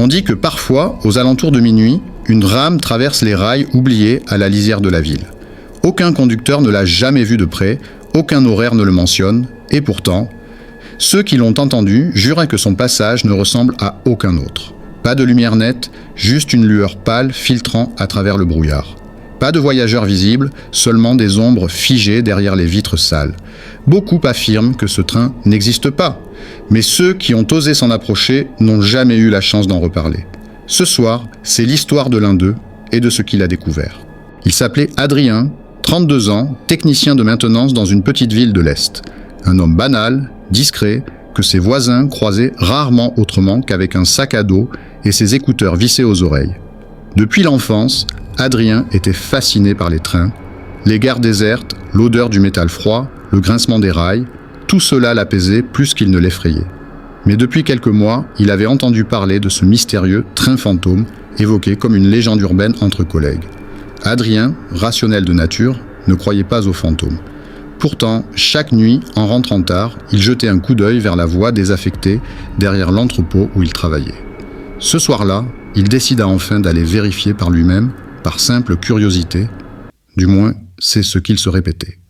On dit que parfois, aux alentours de minuit, une rame traverse les rails oubliés à la lisière de la ville. Aucun conducteur ne l'a jamais vu de près, aucun horaire ne le mentionne, et pourtant, ceux qui l'ont entendu juraient que son passage ne ressemble à aucun autre. Pas de lumière nette, juste une lueur pâle filtrant à travers le brouillard. Pas de voyageurs visibles, seulement des ombres figées derrière les vitres sales. Beaucoup affirment que ce train n'existe pas, mais ceux qui ont osé s'en approcher n'ont jamais eu la chance d'en reparler. Ce soir, c'est l'histoire de l'un d'eux et de ce qu'il a découvert. Il s'appelait Adrien, 32 ans, technicien de maintenance dans une petite ville de l'Est. Un homme banal, discret, que ses voisins croisaient rarement autrement qu'avec un sac à dos et ses écouteurs vissés aux oreilles. Depuis l'enfance, Adrien était fasciné par les trains, les gares désertes, l'odeur du métal froid, le grincement des rails, tout cela l'apaisait plus qu'il ne l'effrayait. Mais depuis quelques mois, il avait entendu parler de ce mystérieux train fantôme, évoqué comme une légende urbaine entre collègues. Adrien, rationnel de nature, ne croyait pas aux fantômes. Pourtant, chaque nuit, en rentrant tard, il jetait un coup d'œil vers la voie désaffectée derrière l'entrepôt où il travaillait. Ce soir-là, il décida enfin d'aller vérifier par lui-même, par simple curiosité. Du moins, c'est ce qu'il se répétait.